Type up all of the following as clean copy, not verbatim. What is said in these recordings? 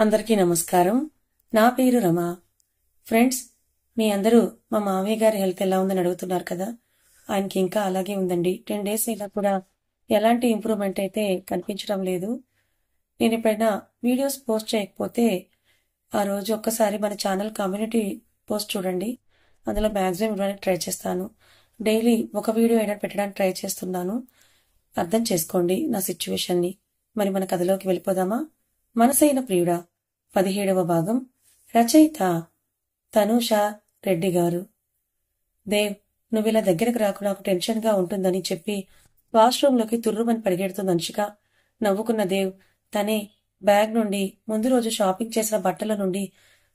అందరికీ నమస్కారం. నా పేరు రమ. ఫ్రెండ్స్, మీ అందరూ మా మామయ్య గారి హెల్త్ ఎలా ఉందని అడుగుతున్నారు కదా. ఆయనకి ఇంకా అలాగే ఉందండి. 10 డేస్ అయినా కూడా ఎలాంటి ఇంప్రూవ్మెంట్ అయితే కనిపించడం లేదు. నేను ఎప్పుడైనా వీడియోస్ పోస్ట్ చేయకపోతే ఆ రోజు ఒక్కసారి మన ఛానల్ కమ్యూనిటీ పోస్ట్ చూడండి. అందులో మ్యాక్సిమం ఇవ్వడానికి ట్రై చేస్తాను. డైలీ ఒక వీడియో అయినా పెట్టడానికి ట్రై చేస్తున్నాను. అర్థం చేసుకోండి నా సిచ్యువేషన్ని. మరి మన కథలోకి వెళ్ళిపోదామా? మనసైన ప్రియుడా 17వ భాగం. రచయిత తనూష రెడ్డి గారు. దేవ్, నువ్విలా దగ్గరకు రాకు, నాకు టెన్షన్ గా ఉంటుందని చెప్పి వాష్రూంలోకి తుర్రుమని పరిగెడుతుంది అనుషిక. నవ్వుకున్న దేవ్ తనే బ్యాగ్ నుండి ముందు రోజు షాపింగ్ చేసిన బట్టల నుండి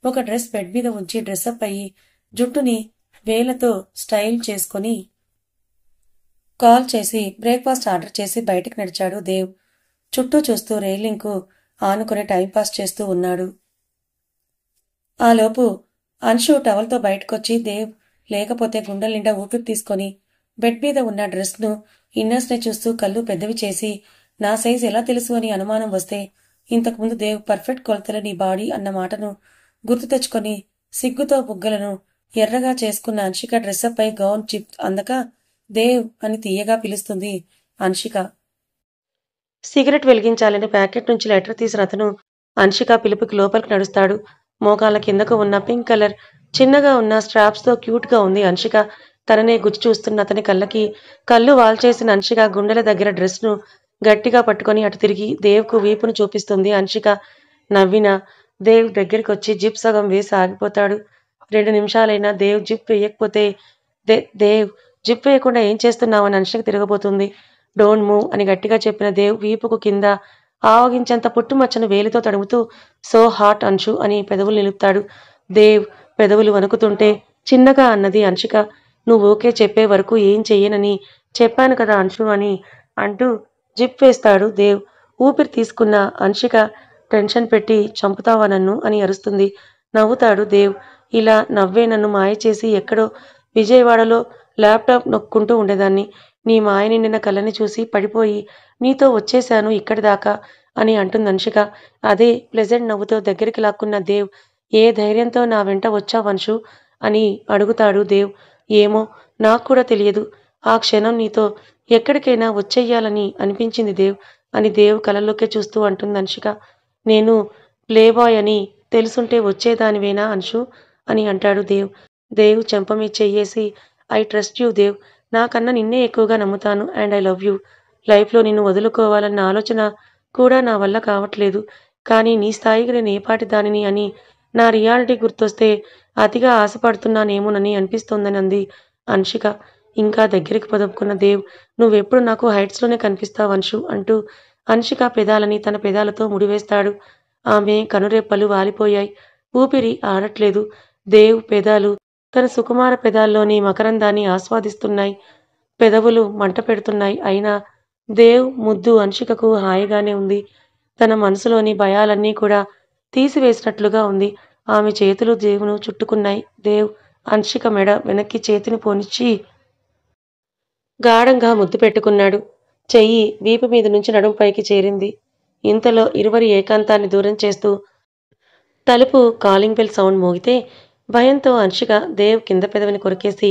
ఒక డ్రెస్ బెడ్ మీద ఉంచి డ్రెస్అప్ అయ్యి జుట్టుని వేలతో స్టైల్ చేసుకుని కాల్ చేసి బ్రేక్ఫాస్ట్ ఆర్డర్ చేసి బయటకు నడిచాడు దేవ్. చుట్టూ చూస్తూ రైలింగ్ కు ఆనుకుని టైంపాస్ చేస్తూ ఉన్నాడు. ఆలోపు అన్షు టవల్తో బయటకొచ్చి దేవ్ లేకపోతే గుండెల నిండా ఊపిరి తీసుకొని బెడ్ మీద ఉన్న డ్రెస్ ను ఇన్నర్స్ ని చూస్తూ కళ్ళు పెద్దవి చేసి, నా సైజ్ ఎలా తెలుసు అని అనుమానం వస్తే ఇంతకుముందు దేవ్ పర్ఫెక్ట్ కొలతల నీ బాడీ అన్న మాటను గుర్తు తెచ్చుకొని సిగ్గుతో బుగ్గలను ఎర్రగా చేసుకున్న అన్షిక డ్రెస్అప్ పై గౌన్ చిప్ అందక దేవ్ అని తీయగా పిలుస్తుంది అన్షిక. సిగరెట్ వెలిగించాలని ప్యాకెట్ నుంచి లెటర్ తీసిన అతను అన్షిక పిలుపుకి లోపలికి నడుస్తాడు. మోకాళ్ళ కిందకు ఉన్న పింక్ కలర్ చిన్నగా ఉన్న స్ట్రాప్స్ తో క్యూట్ గా ఉంది అన్షిక. తననే గుచ్చి చూస్తున్న అతని కళ్ళకి కళ్ళు వాల్చేసిన అన్షిక గుండెల దగ్గర డ్రెస్ ను గట్టిగా పట్టుకొని అటు తిరిగి దేవ్ కు వీపును చూపిస్తుంది అన్షిక. నవ్విన దేవ్ దగ్గరికి వచ్చి జిప్ సగం వేసి ఆగిపోతాడు. 2 నిమిషాలైనా దేవ్ జిప్ వేయకపోతే దేవ్ జిప్ వేయకుండా ఏం చేస్తున్నావని అన్షిక తిరగబోతుంది. డోంట్ మూవ్ అని గట్టిగా చెప్పిన దేవ్ వీపుకు కింద ఆవగించేంత పుట్టుమచ్చను వేలితో తడుముతూ సో హాట్ అన్షు అని పెదవులు నిలుపుతాడు. దేవ్ పెదవులు వణుకుతుంటే చిన్నగా అన్నది అన్షిక. నువ్వు ఓకే చెప్పే వరకు ఏం చెయ్యనని చెప్పాను కదా అన్షు అని అంటూ జిప్ వేస్తాడు దేవ్. ఊపిరి తీసుకున్న అన్షిక టెన్షన్ పెట్టి చంపుతావా నన్ను అని అరుస్తుంది. నవ్వుతాడు దేవ్. ఇలా నవ్వే నన్ను మాయ చేసి ఎక్కడో విజయవాడలో ల్యాప్టాప్ నొక్కుంటూ ఉండేదాన్ని. నీ మాయ నిండిన కళ్ళని చూసి పడిపోయి నీతో వచ్చేశాను ఇక్కడి దాకా అని అంటుంది అన్షిక. అదే ప్లెజెంట్ నవ్వుతో దగ్గరికి లాక్కున్న దేవ్, ఏ ధైర్యంతో నా వెంట వచ్చావన్షు అని అడుగుతాడు దేవ్. ఏమో నాకు కూడా తెలియదు. ఆ క్షణం నీతో ఎక్కడికైనా వచ్చేయాలని అనిపించింది దేవ్ అని దేవ్ కళ్ళల్లోకే చూస్తూ అంటుంది అన్షిక. నేను ప్లేబాయ్ అని తెలుసుంటే వచ్చేదానివేనా అన్షు అని అంటాడు దేవ్. దేవ్ చెంప మీద చెయ్యేసి ఐ ట్రస్ట్ యూ దేవ్. నాకన్నా నిన్నే ఎక్కువగా నమ్ముతాను అండ్ ఐ లవ్ యూ. లైఫ్లో నిన్ను వదులుకోవాలన్న ఆలోచన కూడా నా వల్ల కావట్లేదు. కానీ నీ స్థాయికి నేను ఏపాటి దానిని అని నా రియాలిటీ గుర్తొస్తే అతిగా ఆశపడుతున్నానేమోనని అనిపిస్తోందని అంది అన్షిక. ఇంకా దగ్గరికి పొదుపుకున్న దేవ్, నువ్వెప్పుడు నాకు హైట్స్లోనే కనిపిస్తావు అన్షు అంటూ అన్షిక పెదాలని తన పెదాలతో ముడివేస్తాడు. ఆమె కనురెప్పలు వాలిపోయాయి. ఊపిరి ఆడట్లేదు. దేవ్ పెదాలు తన సుకుమార పెదాల్లోని మకరందాన్ని ఆస్వాదిస్తున్నాయి. పెదవులు మంట పెడుతున్నాయి. అయినా దేవ్ ముద్దు అన్షికకు హాయిగానే ఉంది. తన మనసులోని భయాలన్నీ కూడా తీసివేసినట్లుగా ఉంది. ఆమె చేతులు దేవును చుట్టుకున్నాయి. దేవ్ అన్షిక మెడ వెనక్కి చేతిని పోనిచ్చి గాఢంగా ముద్దు పెట్టుకున్నాడు. చెయ్యి వీపు మీద నుంచి నడుంపైకి చేరింది. ఇంతలో ఇరువరి ఏకాంతాన్ని దూరం చేస్తూ తలుపు కాలింగ్ బెల్ సౌండ్ మోగితే భయంతో అన్షిక దేవ్ కింద పెదవిని కొరికేసి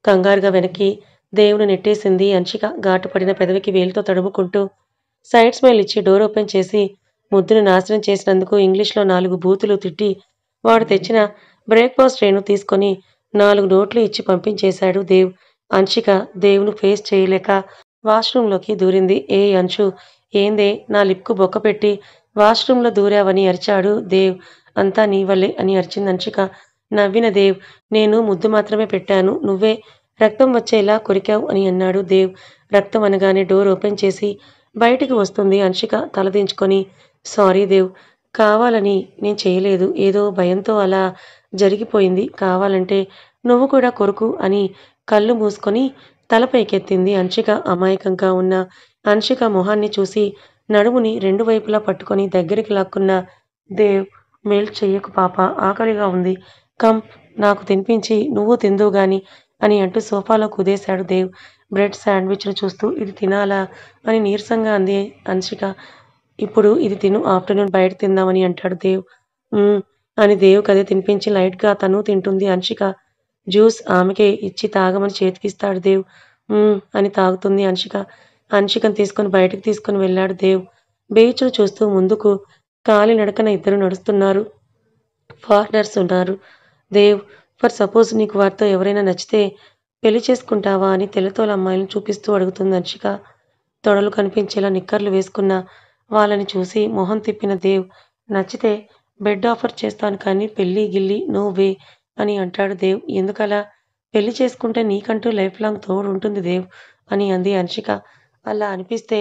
కంగారుగా వెనక్కి దేవును నెట్టేసింది అన్షిక. ఘాటుపడిన పెదవికి వేలితో తడుముకుంటూ సైడ్ స్మైల్ ఇచ్చి డోర్ ఓపెన్ చేసి ముద్దును నాశనం చేసినందుకు ఇంగ్లీష్లో 4 బూతులు తిట్టి వాడు తెచ్చిన బ్రేక్ఫాస్ట్ ట్రేను తీసుకొని 4 నోట్లు ఇచ్చి పంపించేశాడు దేవ్. అన్షిక దేవును ఫేస్ చేయలేక వాష్రూంలోకి దూరింది. ఏ అన్షు, ఏందే నా లిప్కు బొక్క పెట్టి వాష్రూంలో దూరావని అరిచాడు దేవ్. అంతా నీ వల్లే అని అరిచింది అన్షిక. నవ్విన దేవ్, నేను ముద్దు మాత్రమే పెట్టాను, నువ్వే రక్తం వచ్చేలా కొరికావు అని అన్నాడు దేవ్. రక్తం అనగానే డోర్ ఓపెన్ చేసి బయటికి వస్తుంది అన్షిక తలదించుకొని. సారీ దేవ్, కావాలని నేను చేయలేదు. ఏదో భయంతో అలా జరిగిపోయింది. కావాలంటే నువ్వు కూడా కొరుకు అని కళ్ళు మూసుకొని తల పైకెత్తింది అన్షిక. అమాయకంగా ఉన్న అన్షిక మొహాన్ని చూసి నడుముని 2 వైపులా పట్టుకొని దగ్గరికి లాక్కున్న దేవ్, మెల్ట్ చెయ్యకు పాప, ఆకలిగా ఉంది. కమ్, నాకు తినిపించి నువ్వు తిందువు గాని అని అంటూ సోఫాలో కుదేశాడు దేవ్. బ్రెడ్ శాండ్విచ్ను చూస్తూ ఇది తినాలా అని నీరసంగా అంది అన్షిక. ఇప్పుడు ఇది తిను, ఆఫ్టర్‌నూన్ బయట తిందామని అంటాడు దేవ్. హ్మ్. అని దేవ్‌కదే తినిపించి లైట్‌గా తను తింటుంది అంశిక. జ్యూస్ ఆమెకే ఇచ్చి తాగమని చేతికిస్తాడు దేవ్. అని తాగుతుంది అంశిక. అంశికను తీసుకొని బయటకి తీసుకొని వెళ్ళాడు దేవ్. బీచ్‌ను చూస్తూ ముందుకు కాలినడకన ఇద్దరు నడుస్తున్నారు. ఫారినర్స్ ఉన్నారు. దేవ్, ఫర్ సపోజ్ నీకు వారితో ఎవరైనా నచ్చితే పెళ్లి చేసుకుంటావా అని తెల్లతోలు అమ్మాయిలను చూపిస్తూ అడుగుతుంది అంశిక. తొడలు కనిపించేలా నిక్కర్లు వేసుకున్న వాళ్ళని చూసి మొహం తిప్పిన దేవ్, నచ్చితే బెడ్ ఆఫర్ చేస్తాను కానీ పెళ్లి గిల్లి నో వే అని అంటాడు దేవ్. ఎందుకలా? పెళ్లి చేసుకుంటే నీకంటూ లైఫ్ లాంగ్ తోడు ఉంటుంది దేవ్ అని అంది అంశిక. అలా అనిపిస్తే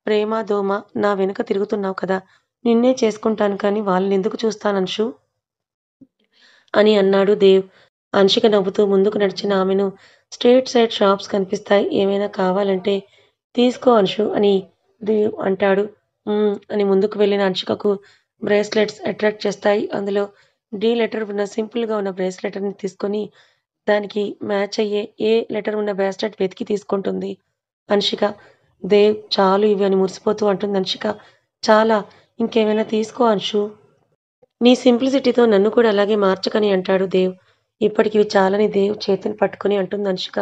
ప్రేమ దోమ నా వెనుక తిరుగుతున్నావు కదా! నిన్నే చేసుకుంటాను కానీ వాళ్ళనెందుకు చూస్తానన్షు అని అన్నాడు దేవ్. అంశిక నవ్వుతూ ముందుకు నడిచిన ఆమెను స్ట్రీట్ సైడ్ షాప్స్ కనిపిస్తాయి. ఏమైనా కావాలంటే తీసుకో అంశు అని దేవ్ అంటాడు. అని ముందుకు వెళ్ళిన అంశికకు బ్రేస్లెట్స్ అట్రాక్ట్ చేస్తాయి. అందులో డి లెటర్ ఉన్న సింపుల్‌గా ఉన్న బ్రేస్లెట్‌ని తీసుకొని దానికి మ్యాచ్ అయ్యే ఏ లెటర్ ఉన్న బ్రాస్లెట్ వెతికి తీసుకుంటుంది అంశిక. దేవ్, చాలు ఇవి అని మురిసిపోతూ అంటుంది అంశిక. చాలా, ఇంకేమైనా తీసుకో అంశు. నీ సింప్లిసిటీతో నన్ను కూడా అలాగే మార్చకని అంటాడు దేవ్. ఇప్పటికివి చాలని దేవ్ చేతిని పట్టుకొని అంటుంది అంశిక.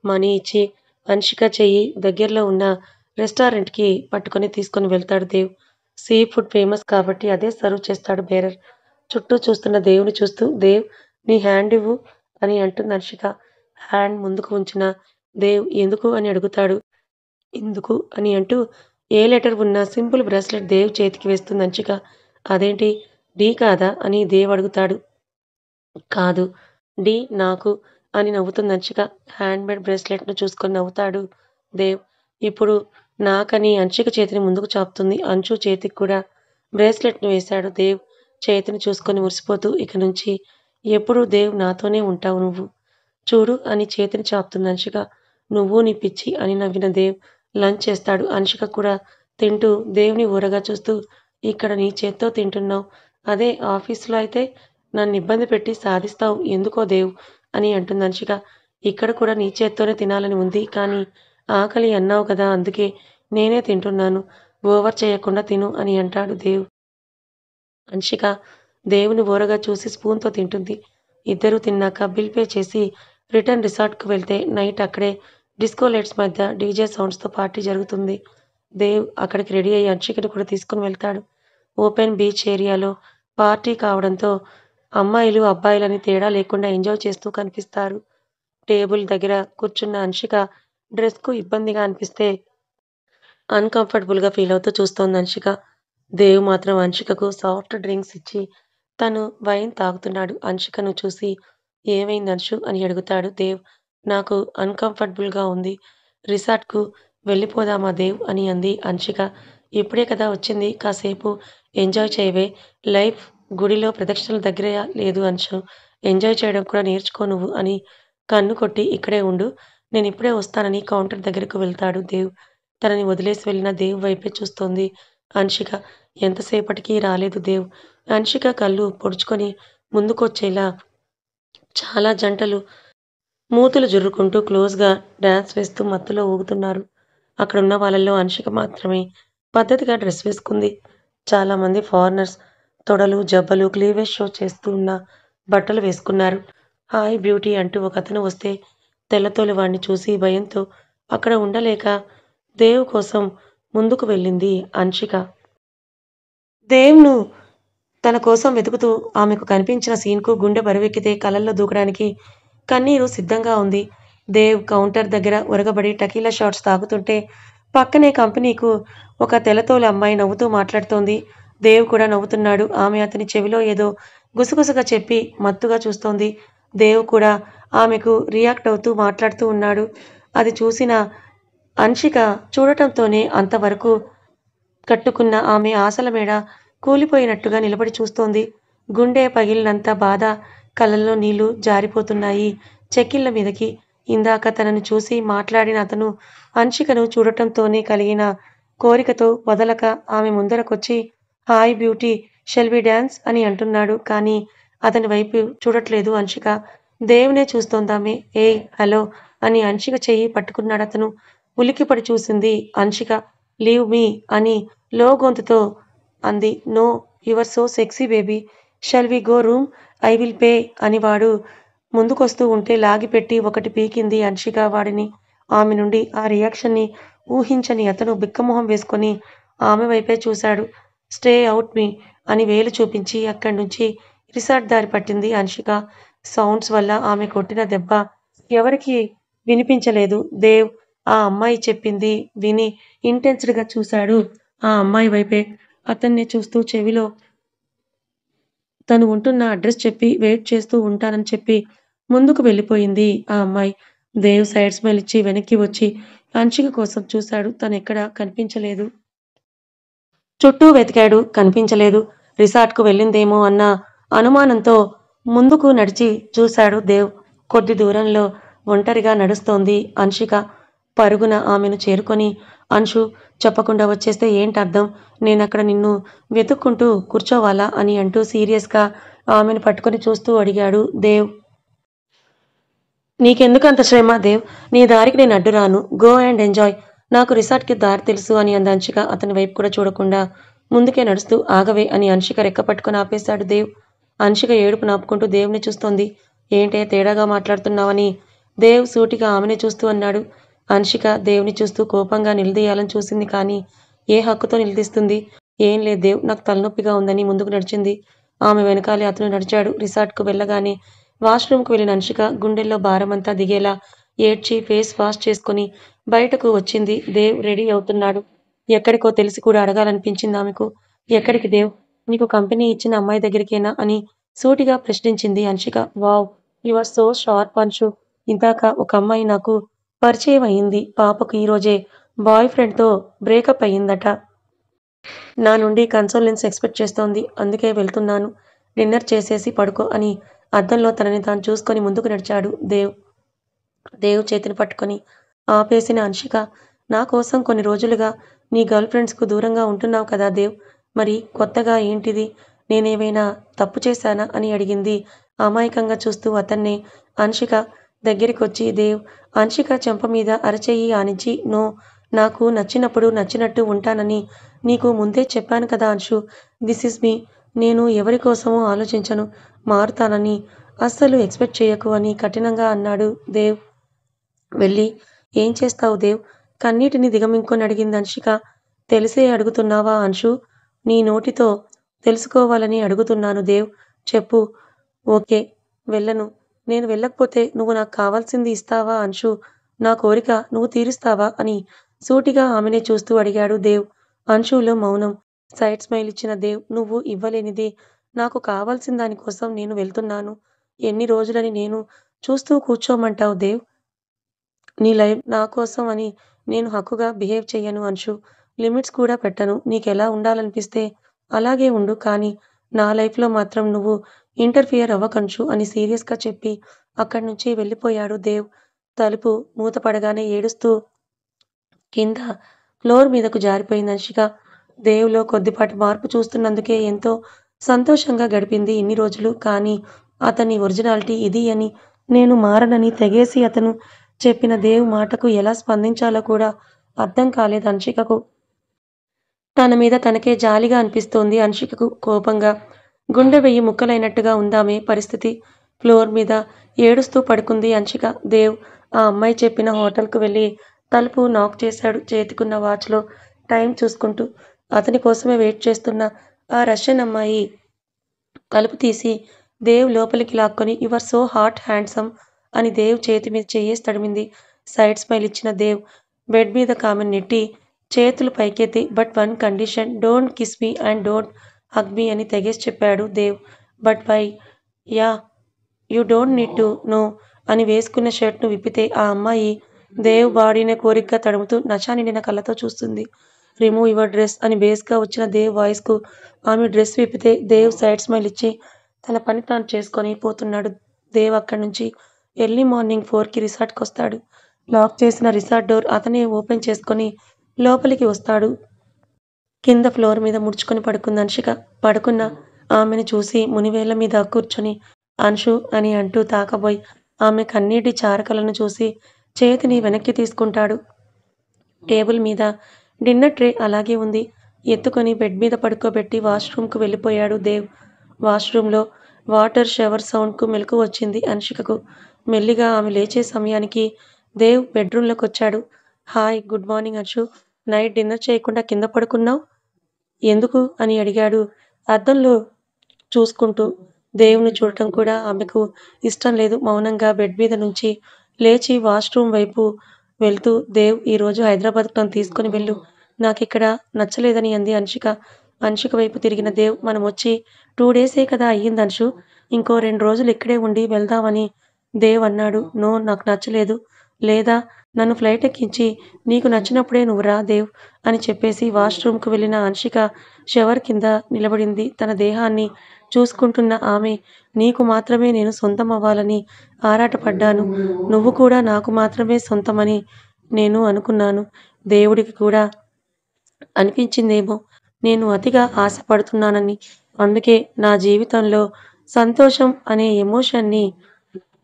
మనీ ఇచ్చి అంశిక చెయ్యి దగ్గరలో ఉన్న రెస్టారెంట్‌కి పట్టుకొని తీసుకొని వెళ్తాడు దేవ్. సీ ఫుడ్ ఫేమస్ కాబట్టి అదే సర్వ్ చేస్తాడు బేరర్. చుట్టూ చూస్తున్న దేవుని చూస్తూ దేవ్, నీ హ్యాండ్ ఇవ్వు అని అంటుంది అంశిక. హ్యాండ్ ముందుకు ఉంచిన దేవ్ ఎందుకు అని అడుగుతాడు. ఎందుకు అని అంటూ ఏ లెటర్ ఉన్న సింపుల్ బ్రాస్లెట్ దేవ్ చేతికి వేస్తుంది అంశిక. అదేంటి, డి కాదా అని దేవ్ అడుగుతాడు. కాదు, డి నాకు అని నవ్వుతుంది అంశిక. హ్యాండ్ మేడ్ బ్రేస్లెట్‌ను చూసుకొని నవ్వుతాడు దేవ్. ఇప్పుడు నాకని అంశిక చేతిని ముందుకు చాపుతుంది. అంచు చేతికి కూడా బ్రేస్లెట్‌ను వేశాడు దేవ్. చేతిని చూసుకొని మురిసిపోతూ ఇక నుంచి ఎప్పుడూ దేవ్ నాతోనే ఉంటావు నువ్వు. చూడు అని చేతిని చాపుతుంది అంశిక. నువ్వు నీ పిచ్చి అని నవ్విన దేవ్ లంచ్ చేస్తాడు. అంశిక కూడా తింటూ దేవ్‌ని ఓరగా చూస్తూ ఇక్కడ నీ చేత్తో తింటున్నావు. అదే ఆఫీస్‌లో అయితే నన్నిబ్బంది పెట్టి సాధిస్తావు ఎందుకో దేవ్ అని అంటుంది అంశిక. ఇక్కడ కూడా నీ చేత్తోనే తినాలని ఉంది. కానీ ఆకలి అన్నావు కదా! అందుకే నేనే తింటున్నాను. ఓవర్ చేయకుండా తిను అని అంటాడు దేవ్. అంశిక దేవుని ఓరగా చూసి స్పూన్‌తో తింటుంది. ఇద్దరూ తిన్నాక బిల్ పే చేసి రిటర్న్ రిసార్ట్‌కి వెళ్తే నైట్ అక్కడే డిస్కో లైట్స్ మధ్య డీజే సౌండ్స్‌తో పార్టీ జరుగుతుంది. దేవ్ అక్కడికి రెడీ అయ్యి అంశికను కూడా తీసుకొని వెళ్తాడు. ఓపెన్ బీచ్ ఏరియాలో పార్టీ కావడంతో అమ్మాయిలు, అబ్బాయిలని తేడా లేకుండా ఎంజాయ్ చేస్తూ కనిపిస్తారు. టేబుల్ దగ్గర కూర్చున్న అంశిక డ్రెస్‌కు ఇబ్బందిగా అనిపిస్తే అన్‌కంఫర్టబుల్‌గా ఫీలవుతూ చూస్తోంది అంశిక. దేవ్ మాత్రం అంశికకు సాఫ్ట్ డ్రింక్స్ ఇచ్చి తను వైన్ తాగుతున్నాడు. అంశికను చూసి ఏమైంది అంశు అని అడుగుతాడు దేవ్. నాకు అన్‌కంఫర్టబుల్‌గా ఉంది. రిసార్ట్‌కు వెళ్ళిపోదామా దేవ్ అని అంది అంశిక. ఇప్పుడే కదా వచ్చింది. కాసేపు ఎంజాయ్ చేయవే. లైఫ్ గుడిలో ప్రదక్షిణల దగ్గర లేదు అంశు. ఎంజాయ్ చేయడం కూడా నేర్చుకో నువ్వు అని కన్ను కొట్టి ఇక్కడే ఉండు. నేనిప్పుడే వస్తానని కౌంటర్ దగ్గరకు వెళ్తాడు దేవ్. తనని వదిలేసి వెళ్ళిన దేవ్ వైపే చూస్తోంది అంశిక. ఎంతసేపటికి రాలేదు దేవ్. అంశిక కళ్ళు పొడుచుకొని ముందుకొచ్చేలా చాలా జంటలు మూతులు జుర్రుకుంటూ క్లోజ్‌గా డాన్స్ వేస్తూ మత్తులో ఊగుతున్నారు. అక్కడున్న వాళ్ళలో అంశిక మాత్రమే పద్ధతిగా డ్రెస్ వేసుకుంది. చాలామంది ఫారినర్స్ తొడలు, జబ్బలు, క్లీవేజ్ షో చేస్తూ ఉన్న బట్టలు వేసుకున్నారు. హాయ్ బ్యూటీ అంటూ ఒకతను వస్తే తెల్లతోలు వాడిని చూసి భయంతో అక్కడ ఉండలేక దేవ్ కోసం ముందుకు వెళ్ళింది అంశిక. దేవ్‌ను తన కోసం వెతుకుతూ ఆమెకు కనిపించిన సీన్‌కు గుండె బరువెక్కితే కళ్ళల్లో దూకడానికి కన్నీరు సిద్ధంగా ఉంది. దేవ్ కౌంటర్ దగ్గర ఒరగబడి టకీలా షాట్స్ తాగుతుంటే పక్కనే కంపెనీకు ఒక తెల్లతోలు అమ్మాయి నవ్వుతూ మాట్లాడుతోంది. దేవ్ కూడా నవ్వుతున్నాడు. ఆమె అతని చెవిలో ఏదో గుసగుసగా చెప్పి మత్తుగా చూస్తోంది. దేవ్ కూడా ఆమెకు రియాక్ట్ అవుతూ మాట్లాడుతూ ఉన్నాడు. అది చూసిన అంశిక చూడటంతోనే అంతవరకు కట్టుకున్న ఆమె ఆశల మేడ కూలిపోయినట్టుగా నిలబడి చూస్తోంది. గుండె పగిలినంత బాధ, కళ్ళల్లో నీళ్లు జారిపోతున్నాయి చెక్కిళ్ళ మీదకి. ఇందాక తనను చూసి మాట్లాడిన అతను అంశికను చూడటంతోనే కలిగిన కోరికతో వదలక ఆమె ముందరకొచ్చి hi beauty shall we dance అని అంటున్నాడు. కానీ అతని వైపు చూడట్లేదు అంశిక. దేవునే చూస్తోందామె. ఏయ్ హలో అని అంశిక చెయ్యి పట్టుకున్నాడతను. ఉలిక్కిపడి చూసింది అంశిక. లీవ్ మీ అని లో గొంతుతో అంది. No, your so sexy baby. Shall we go room? I will pay అని వాడు ముందుకొస్తూ ఉంటే లాగిపెట్టి ఒకటి పీకింది అన్షిక వాడిని. ఆమె నుండి ఆ రియాక్షన్ని ఊహించని అతను బిక్కమొహం వేసుకొని ఆమె వైపే చూశాడు. స్టే అవుట్ మీ అని వేలు చూపించి అక్కడి నుంచి రిసార్ట్ దారి పట్టింది అన్షిక. సౌండ్స్ వల్ల ఆమె కొట్టిన దెబ్బ ఎవరికీ వినిపించలేదు. దేవ్ ఆ అమ్మాయి చెప్పింది విని ఇంటెన్స్డ్‌గా చూశాడు ఆ అమ్మాయి వైపే. అతన్నే చూస్తూ చెవిలో తను ఉంటున్న అడ్రస్ చెప్పి వెయిట్ చేస్తూ ఉంటానని చెప్పి ముందుకు వెళ్ళిపోయింది ఆ అమ్మాయి. దేవ్ సైడ్ స్మైల్ ఇచ్చి వెనక్కి వచ్చి అంశిక కోసం చూశాడు. తనెక్కడా కనిపించలేదు. చుట్టూ వెతికాడు. కనిపించలేదు. రిసార్ట్‌కు వెళ్ళిందేమో అన్న అనుమానంతో ముందుకు నడిచి చూశాడు దేవ్. కొద్ది దూరంలో ఒంటరిగా నడుస్తోంది అన్షిక. పరుగున ఆమెను చేరుకొని అన్షు, చెప్పకుండా వచ్చేస్తే ఏంటర్థం? నేనక్కడ నిన్ను వెతుక్కుంటూ కూర్చోవాలా అని అంటూ సీరియస్‌గా ఆమెను పట్టుకొని చూస్తూ అడిగాడు దేవ్. నీకెందుకంత శ్రమ దేవ్? నీ దారికి నేను అడ్డురాను. Go and enjoy. నాకు రిసార్ట్‌కి దారి తెలుసు అని అంది అన్షిక అతని వైపు కూడా చూడకుండా. ముందుకే నడుస్తూ ఆగవే అని అన్షిక రెక్క పట్టుకొని ఆపేశాడు దేవ్. అన్షిక ఏడుపు నాపుకుంటూ దేవుణ్ణి చూస్తోంది. ఏంటే తేడాగా మాట్లాడుతున్నావని దేవ్ సూటిగా ఆమెనే చూస్తూ అన్నాడు. అన్షిక దేవుని చూస్తూ కోపంగా నిలదీయాలని చూసింది కానీ ఏ హక్కుతో నిలదీస్తుంది? ఏం లేదు దేవ్, నాకు తలనొప్పిగా ఉందని ముందుకు నడిచింది. ఆమె వెనకాలే అతను నడిచాడు. రిసార్ట్‌కు వెళ్ళగానే వాష్‌రూమ్‌కు వెళ్ళిన అన్షిక గుండెల్లో భారమంతా దిగేలా ఏడ్చి ఫేస్ వాష్ చేసుకొని బయటకు వచ్చింది. దేవ్ రెడీ అవుతున్నాడు. ఎక్కడికో తెలిసి కూడా అడగాలనిపించింది ఆమెకు. ఎక్కడికి దేవ్? నీకు కంపెనీ ఇచ్చిన అమ్మాయి దగ్గరికేనా అని సూటిగా ప్రశ్నించింది Anshika. Wow! You are so sharp Anshu. ఇందాక ఒక అమ్మాయి నాకు పరిచయం అయింది. పాపకు ఈరోజే బాయ్ ఫ్రెండ్‌తో బ్రేకప్ అయిందట. నా నుండి కన్సోలెన్స్ ఎక్స్‌పెక్ట్ చేస్తోంది. అందుకే వెళ్తున్నాను. డిన్నర్ చేసేసి పడుకో అని అద్దంలో తనని తాను చూసుకొని ముందుకు నడిచాడు దేవ్. దేవ్ చేతిని పట్టుకొని ఆపేసిన అన్షిక, నా కోసం కొన్ని రోజులుగా నీ గర్ల్ ఫ్రెండ్స్‌కు దూరంగా ఉంటున్నావు కదా దేవ్! మరి కొత్తగా ఏంటిది? నేనేమైనా తప్పు చేశానా? అని అడిగింది అమాయకంగా చూస్తూ అతన్నే. అన్షిక దగ్గరికొచ్చి దేవ్ అన్షిక చెంప మీద అరచెయ్యి ఆనించి నో, నాకు నచ్చినప్పుడు నచ్చినట్టు ఉంటానని నీకు ముందే చెప్పాను కదా అన్షు. దిస్ ఈజ్ మీ. నేను ఎవరి కోసమో ఆలోచించను. మారుతానని అస్సలు ఎక్స్‌పెక్ట్ చెయ్యకు అని కఠినంగా అన్నాడు దేవ్. వెళ్ళి ఏం చేస్తావు దేవ్? కన్నీటిని దిగమింగుకొని అడిగింది అన్షిక. తెలిసే అడుగుతున్నావా అన్షు? నీ నోటితో తెలుసుకోవాలని అడుగుతున్నాను దేవ్. చెప్పు. ఓకే. వెళ్ళను. నేను వెళ్ళకపోతే నువ్వు నాకు కావాల్సింది ఇస్తావా అన్షు? నా కోరిక నువ్వు తీరుస్తావా అని సూటిగా ఆమెనే చూస్తూ అడిగాడు దేవ్. అన్షులో మౌనం. సైడ్ స్మైల్ ఇచ్చిన దేవ్ నువ్వు ఇవ్వలేనిది నాకు కావాల్సిన దాని కోసం నేను వెళ్తున్నాను. ఎన్ని రోజులని నేను చూస్తూ కూర్చోమంటావు దేవ్? నీ లైఫ్ నా కోసం అని నేను హక్కుగా బిహేవ్ చెయ్యను అన్షు. లిమిట్స్ కూడా పెట్టను. నీకెలా ఉండాలనిపిస్తే అలాగే ఉండు. కానీ నా లైఫ్‌లో మాత్రం నువ్వు ఇంటర్ఫియర్ అవ్వకన్షు అని సీరియస్‌గా చెప్పి అక్కడి నుంచి వెళ్ళిపోయాడు దేవ్. తలుపు మూత పడగానే ఏడుస్తూ కింద ఫ్లోర్ మీదకు జారిపోయింది అన్షిక. దేవులో కొద్దిపాటి మార్పు చూస్తున్నందుకే ఎంతో సంతోషంగా గడిపింది ఇన్ని రోజులు. కానీ అతని ఒరిజినాలిటీ ఇది అని, నేను మారనని తెగేసి అతను చెప్పిన దేవ్ మాటకు ఎలా స్పందించాలో కూడా అర్థం కాలేదు అన్షికకు. తన మీద తనకే జాలిగా అనిపిస్తోంది అన్షికకు కోపంగా. గుండె వెయ్యి ముక్కలైనట్టుగా ఉందామె పరిస్థితి. ఫ్లోర్ మీద ఏడుస్తూ పడుకుంది అన్షిక. దేవ్ ఆ అమ్మాయి చెప్పిన హోటల్‌కు వెళ్ళి తలుపు నాక్ చేశాడు చేతికున్న వాచ్‌లో టైం చూసుకుంటూ. అతని కోసమే వెయిట్ చేస్తున్న ఆ రష్యన్ అమ్మాయి తలుపు తీసి దేవ్ లోపలికి లాక్కొని you are so hot handsome అని దేవ్ చేతి మీద చెయ్యేసి తడిమింది. సైడ్ స్మైల్ ఇచ్చిన దేవ్ బెడ్ మీదకి ఆమెను నెట్టి చేతులు పైకెత్తి but one condition don't kiss me and don't hug me అని తెగేసి చెప్పాడు Dev. But why? Yeah, you don't need to know అని వేసుకున్న షర్ట్‌ను విప్పితే ఆ అమ్మాయి దేవ్ బాడీనే కోరికగా తడుముతూ నష నిండిన కళ్ళతో చూస్తుంది. రిమూవ్ యువర్ డ్రెస్ అని బేస్‌గా వచ్చిన దేవ్ వాయిస్‌కు ఆమె డ్రెస్ విప్పితే దేవ్ సైడ్ స్మైల్ ఇచ్చి తన పని తాను చేసుకొని పోతున్నాడు. దేవ్ అక్కడి నుంచి ఎర్లీ మార్నింగ్ 4కి రిసార్ట్‌కొస్తాడు. లాక్ చేసిన రిసార్ట్ డోర్ అతనే ఓపెన్ చేసుకొని లోపలికి వస్తాడు. కింద ఫ్లోర్ మీద ముడుచుకొని పడుకుంది అన్షిక. పడుకున్న ఆమెను చూసి మునివేళ్ళ మీద కూర్చొని అన్షు అని అంటూ తాకబోయి ఆమె కన్నీటి చారకలను చూసి చేతిని వెనక్కి తీసుకుంటాడు. టేబుల్ మీద డిన్నర్ ట్రే అలాగే ఉంది. ఎత్తుకొని బెడ్ మీద పడుకోబెట్టి వాష్రూమ్కు వెళ్ళిపోయాడు దేవ్. వాష్రూమ్లో వాటర్ షవర్ సౌండ్కు మెలకు వచ్చింది అన్షికకు. మెల్లిగా ఆమె లేచే సమయానికి దేవ్ బెడ్రూంలోకొచ్చాడు. Hi, good morning Anshu. Night dinner చేయకుండా కింద పడుకున్నావు ఎందుకు అని అడిగాడు అద్దంలో చూసుకుంటూ. దేవుని చూడటం కూడా ఆమెకు ఇష్టం లేదు. మౌనంగా బెడ్ మీద నుంచి లేచి వాష్రూమ్ వైపు వెళ్తూ దేవ్, ఈరోజు హైదరాబాద్కు నన్ను తీసుకుని వెళ్ళు, నాకిక్కడ నచ్చలేదని అంది అన్షిక. అన్షిక వైపు తిరిగిన దేవ్, మనం వచ్చి 2 డేసే కదా అయ్యింది అన్షు, ఇంకో 2 రోజులు ఇక్కడే ఉండి వెళ్దామని దేవ్ అన్నాడు. నో, నాకు నచ్చలేదు. లేదా నన్ను ఫ్లైట్ ఎక్కించి నీకు నచ్చినప్పుడే నువ్వు రా దేవ్ అని చెప్పేసి వాష్రూమ్కు వెళ్ళిన అన్షిక షవర్ కింద నిలబడింది. తన దేహాన్ని చూసుకుంటున్న ఆమె, నీకు మాత్రమే నేను సొంతం అవ్వాలని ఆరాటపడ్డాను. నువ్వు కూడా నాకు మాత్రమే సొంతమని నేను అనుకున్నాను. దేవుడికి కూడా అనిపించిందేమో నేను అతిగా ఆశపడుతున్నానని. అందుకే నా జీవితంలో సంతోషం అనే ఎమోషన్ని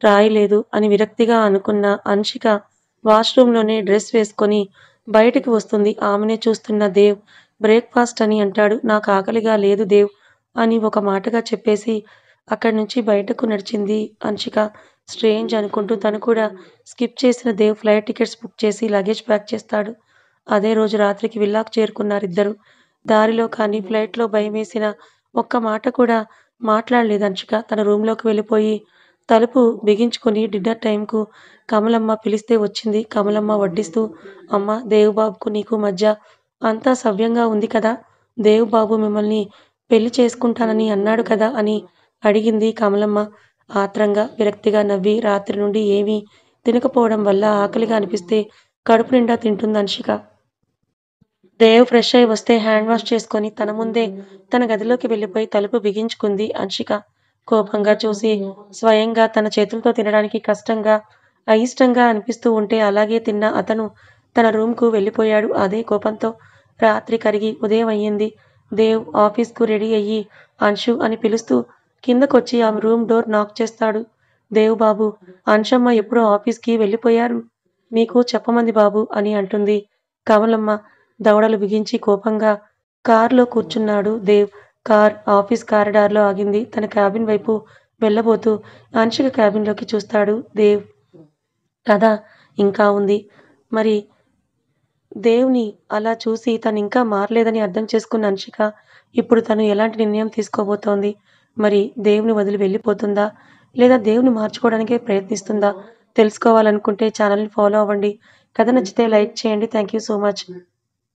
రాయలేదు అని విరక్తిగా అనుకున్న అన్షిక వాష్రూమ్లోనే డ్రెస్ వేసుకొని బయటికి వస్తుంది. ఆమెనే చూస్తున్న దేవ్ బ్రేక్ఫాస్ట్ అని అంటాడు. నాకు ఆకలిగా లేదు దేవ్ అని ఒక మాటగా చెప్పేసి అక్కడి నుంచి బయటకు నడిచింది అన్షిక. స్ట్రేంజ్ అనుకుంటూ తను కూడా స్కిప్ చేసిన దేవ్ ఫ్లైట్ టికెట్స్ బుక్ చేసి లగేజ్ ప్యాక్ చేస్తాడు. అదే రోజు రాత్రికి విల్లాకు చేరుకున్నారిద్దరు. దారిలో కానీ ఫ్లైట్లో భయమేసిన ఒక్క మాట కూడా మాట్లాడలేదు అన్షిక. తన రూంలోకి వెళ్ళిపోయి తలుపు బిగించుకొని డిన్నర్ టైంకు కమలమ్మ పిలిస్తే వచ్చింది. కమలమ్మ వడ్డిస్తూ, అమ్మ, దేవుబాబుకు నీకు మధ్య అంతా సవ్యంగా ఉంది కదా, దేవుబాబు మిమ్మల్ని పెళ్లి చేసుకుంటానని అన్నాడు కదా అని అడిగింది కమలమ్మ. ఆత్రంగా విరక్తిగా నవ్వి, రాత్రి నుండి ఏమీ తినకపోవడం వల్ల ఆకలిగా అనిపిస్తే కడుపు నిండా తింటుంది అన్షిక. దేవ్ ఫ్రెష్ అయి వస్తే హ్యాండ్ వాష్ చేసుకొని తన ముందే తన గదిలోకి వెళ్ళిపోయి తలుపు బిగించుకుంది అన్షిక. కోపంగా చూసి స్వయంగా తన చేతులతో తినడానికి కష్టంగా, అయిష్టంగా అనిపిస్తూ ఉంటే అలాగే తిన్న అతను తన రూమ్కు వెళ్ళిపోయాడు. అదే కోపంతో రాత్రి కరిగి ఉదయం అయ్యింది. దేవ్ ఆఫీస్కు రెడీ అయ్యి అన్షు అని పిలుస్తూ కిందకొచ్చి ఆమె రూమ్ డోర్ నాక్ చేస్తాడు. దేవ్ బాబు, అన్షమ్మ ఎప్పుడో ఆఫీస్కి వెళ్ళిపోయారు, మీకు చెప్పమంది బాబు అని అంటుంది కమలమ్మ. దవడలు బిగించి కోపంగా కారులో కూర్చున్నాడు దేవ్. కార్ ఆఫీస్ కారిడార్లో ఆగింది. తన క్యాబిన్ వైపు వెళ్ళబోతూ అన్షిక క్యాబిన్లోకి చూస్తాడు దేవ్. కథ ఇంకా ఉంది. మరి దేవ్ని అలా చూసి తను ఇంకా మారలేదని అర్థం చేసుకున్న అన్షిక ఇప్పుడు తను ఎలాంటి నిర్ణయం తీసుకోబోతోంది? మరి దేవుని వదిలి వెళ్ళిపోతుందా, లేదా దేవుని మార్చుకోవడానికే ప్రయత్నిస్తుందా? తెలుసుకోవాలనుకుంటే ఛానల్ని ఫాలో అవ్వండి. కథ నచ్చితే లైక్ చేయండి. Thank you so much.